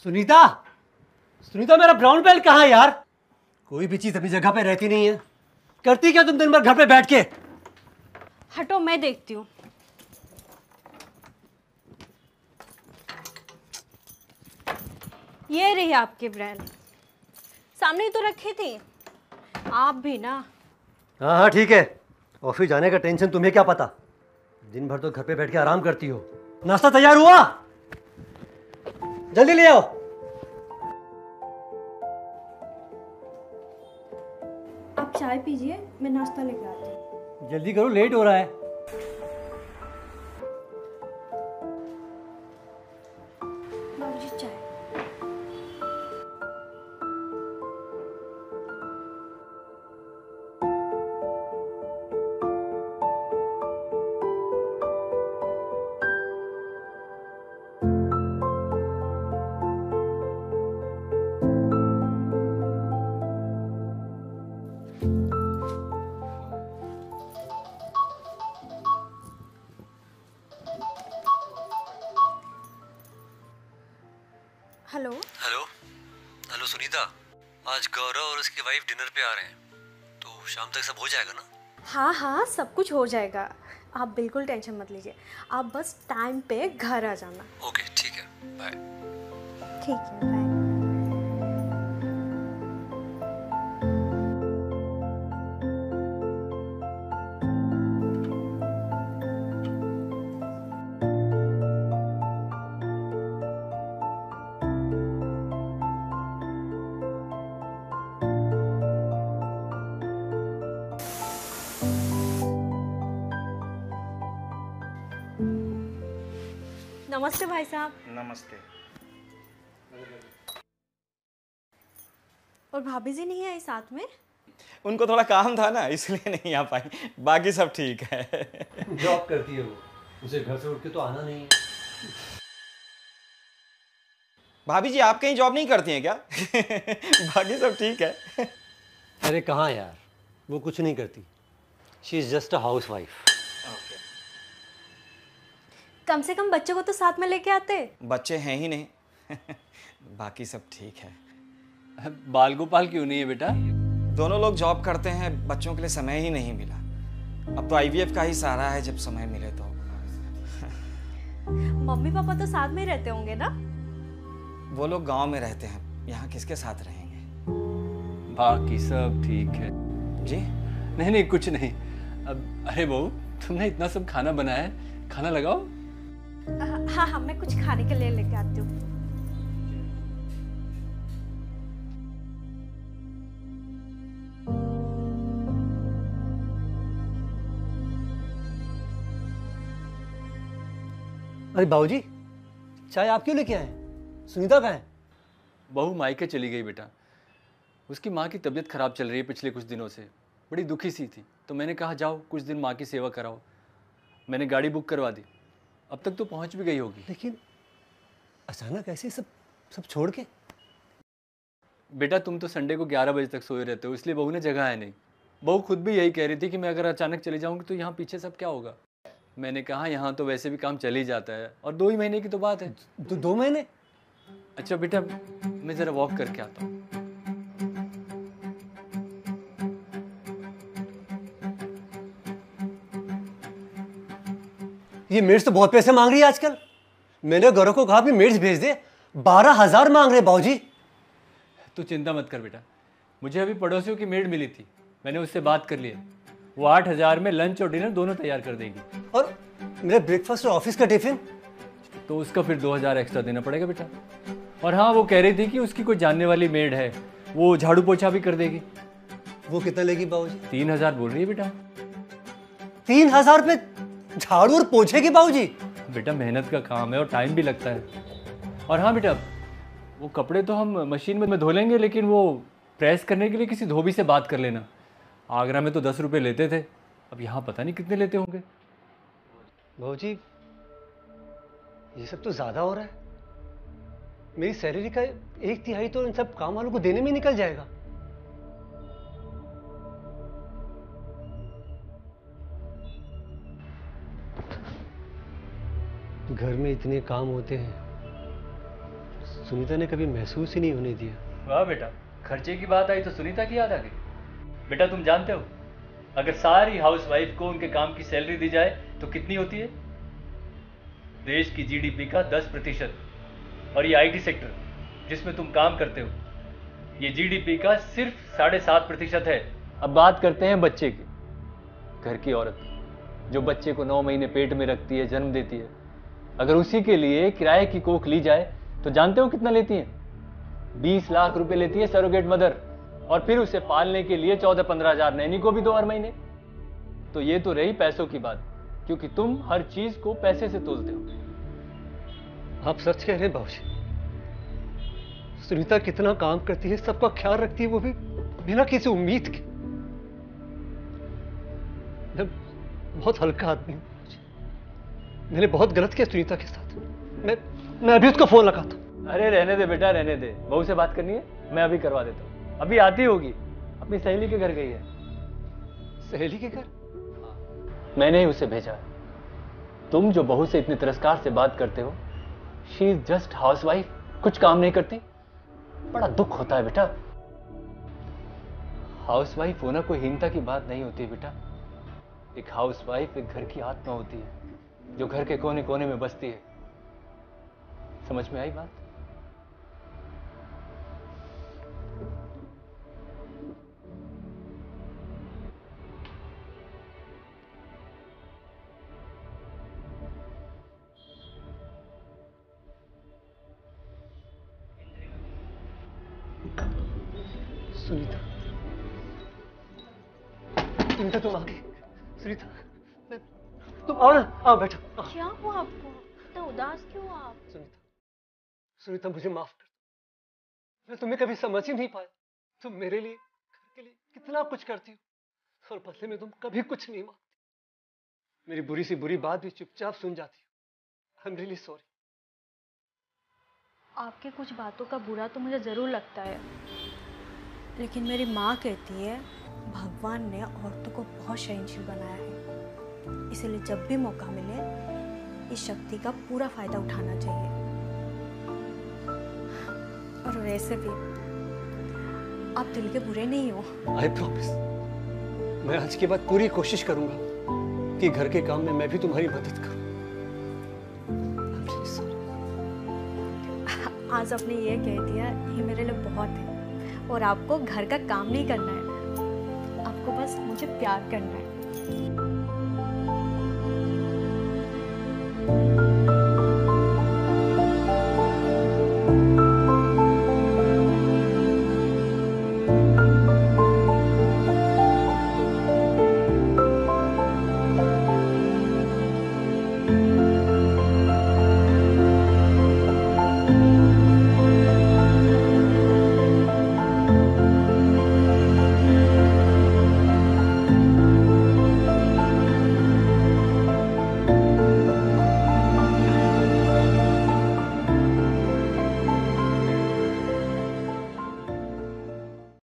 सुनीता, सुनीता मेरा brown belt कहाँ है यार? कोई भी चीज अपनी जगह पे रहती नहीं है। करती क्या तुम दिन भर घर पे बैठ के? हटो, मैं देखती हूँ। ये रही आपकी ब्रांड, सामने ही तो रखी थी। आप भी ना। हाँ हाँ ठीक है, ऑफिस जाने का टेंशन तुम्हें क्या पता। दिन भर तो घर पे बैठ के आराम करती हो। नाश्ता तैयार हुआ? जल्दी ले आओ। आप चाय पीजिए, मैं नाश्ता लेके आती हूँ। जल्दी करो, लेट हो रहा है। बाबूजी चाय। हेलो हेलो हेलो सुनीता, आज गौरव और उसकी वाइफ डिनर पे आ रहे हैं, तो शाम तक सब हो जाएगा ना? हाँ हाँ, सब कुछ हो जाएगा। आप बिल्कुल टेंशन मत लीजिए, आप बस टाइम पे घर आ जाना। ओके ठीक है, बाय। ठीक है, बाय। नमस्ते भाई साहब। नमस्ते। और भाभी जी नहीं आई साथ में? उनको थोड़ा काम था ना, इसलिए नहीं आ पाई। बाकी सब ठीक है। जॉब करती है वो, उसे घर से उठ के तो आना नहीं है। भाभी जी आप कहीं जॉब नहीं करती हैं क्या? बाकी सब ठीक है। अरे कहाँ यार, वो कुछ नहीं करती। She is just a housewife. कम से कम बच्चों को तो साथ में लेके आते। बच्चे हैं ही नहीं। बाकी सब ठीक है। बाल गोपाल क्यों नहीं है बेटा? दोनों लोग जॉब करते हैं, बच्चों के लिए समय ही नहीं मिला। अब तो आईवीएफ का ही सहारा है, जब समय मिले तो। मम्मी पापा तो साथ में ही रहते होंगे ना? वो लोग गांव में रहते हैं, यहाँ किसके साथ रहेंगे? बाकी सब ठीक है जी नहीं नहीं कुछ नहीं। अब अरे बहू, तुमने इतना सब खाना बनाया है, खाना लगाओ। हाँ हाँ, मैं कुछ खाने के लिए लेके आती हूँ। अरे बाबूजी, चाय आप क्यों लेके आए? सुनीता कहाँ है? बहू मायके चली गई बेटा। उसकी माँ की तबीयत खराब चल रही है पिछले कुछ दिनों से, बड़ी दुखी सी थी, तो मैंने कहा जाओ कुछ दिन माँ की सेवा कराओ। मैंने गाड़ी बुक करवा दी, अब तक तो पहुँच भी गई होगी। लेकिन अचानक ऐसे सब सब छोड़ के? बेटा तुम तो संडे को 11 बजे तक सोए रहते हो, इसलिए बहू ने जगह है नहीं। बहू खुद भी यही कह रही थी कि मैं अगर अचानक चली जाऊंगी तो यहाँ पीछे सब क्या होगा। मैंने कहा यहाँ तो वैसे भी काम चल ही जाता है, और 2 ही महीने की तो बात है। 2 महीने? अच्छा बेटा, मैं ज़रा वॉक करके आता हूँ। ये मेड्स तो बहुत पैसे मांग रही है आजकल। मैंने गौरव को कहा भी मेड्स भेज दे, 12,000 मांग रहे बाबूजी। तू चिंता मत कर बेटा, मुझे अभी पड़ोसियों की मेड मिली थी, मैंने उससे बात कर ली है। वो 8,000 में लंच और डिनर दोनों तैयार कर देगी। और मेरा ब्रेकफास्ट और ऑफिस का टिफिन? तो उसका फिर 2,000 एक्स्ट्रा देना पड़ेगा बेटा। और हाँ, वो कह रही थी कि उसकी कोई जानने वाली मेड है, वो झाड़ू पोछा भी कर देगी। वो कितना लेगी बाबूजी? 3,000 बोल रही है बेटा। 3,000 रुपये झाड़ू और पोछे की बाबूजी? बेटा मेहनत का काम है और टाइम भी लगता है। और हाँ बेटा, वो कपड़े तो हम मशीन में धो लेंगे, लेकिन वो प्रेस करने के लिए किसी धोबी से बात कर लेना। आगरा में तो 10 रुपये लेते थे, अब यहाँ पता नहीं कितने लेते होंगे। बाबूजी ये सब तो ज्यादा हो रहा है। मेरी सैलरी का 1/3 तो इन सब काम वालों को देने में निकल जाएगा। घर में इतने काम होते हैं, सुनीता ने कभी महसूस ही नहीं होने दिया। वाह बेटा, खर्चे की बात आई तो सुनीता की याद आ गई। बेटा तुम जानते हो, अगर सारी हाउसवाइफ को उनके काम की सैलरी दी जाए तो कितनी होती है? देश की जीडीपी का 10%। और ये आईटी सेक्टर जिसमें तुम काम करते हो, ये जीडीपी का सिर्फ 7.5% है। अब बात करते हैं बच्चे की। घर की औरत जो बच्चे को 9 महीने पेट में रखती है, जन्म देती है, अगर उसी के लिए किराए की कोख ली जाए तो जानते हो कितना लेती है? 20 लाख रुपए लेती है सरोगेट मदर, और फिर उसे पालने के लिए 14-15 हजार नैनी को भी दो हर महीने। तो ये तो रही पैसों की बात, क्योंकि तुम हर चीज को पैसे से तोलते हो। आप सच कह रहे हैं बाबूजी। सुनीता कितना काम करती है, सबका ख्याल रखती है, वो भी बिना किसी उम्मीद के। मैं बहुत हल्का आदमी हूं। मैंने बहुत गलत किया सुनीता के साथ। मैं अभी उसको फोन लगाता हूं। अरे रहने दे बेटा, रहने दे। बहू से बात करनी है, मैं अभी करवा देता हूँ। अभी आती होगी, अपनी सहेली के घर गई है। सहेली के घर? मैंने ही उसे भेजा। तुम जो बहू से इतने तिरस्कार से बात करते हो, शी इज जस्ट हाउसवाइफ, कुछ काम नहीं करती। बड़ा दुख होता है बेटा। हाउसवाइफ होना कोई हीनता की बात नहीं होती बेटा। एक हाउसवाइफ एक घर की आत्मा होती है, जो घर के कोने कोने में बसती है। समझ में आई बात? सुनीता, सुनीता तुम आ गई। सुनीता, तुम आओ ना, आओ बैठो। क्या हुआ आपको? इतना उदास क्यों आप? सुनीता, सुनीता मुझे माफ कर दो। मैं तुम्हें कभी समझ ही नहीं पाया। तुम मेरे लिए, घर के लिए कितना कुछ करती हो, और बदले में तुम कभी कुछ नहीं मांगती। मेरी बुरी सी बुरी बात भी चुपचाप सुन जाती हो। I am really sorry. आपके कुछ बातों का बुरा तो मुझे ज़रूर लगता है, लेकिन मेरी माँ कहती है भगवान ने औरतों को बहुत सहनशील बनाया है, इसलिए जब भी मौका मिले इस शक्ति का पूरा फायदा उठाना चाहिए। और वैसे भी आप दिल के बुरे नहीं हो। आई प्रॉमिस, मैं आज के बाद पूरी कोशिश करूंगा कि घर के काम में मैं भी तुम्हारी मदद करूं। I'm really sorry. आज आपने ये कह दिया, ये मेरे लिए बहुत है। और आपको घर का काम नहीं करना है, आपको बस मुझे प्यार करना है।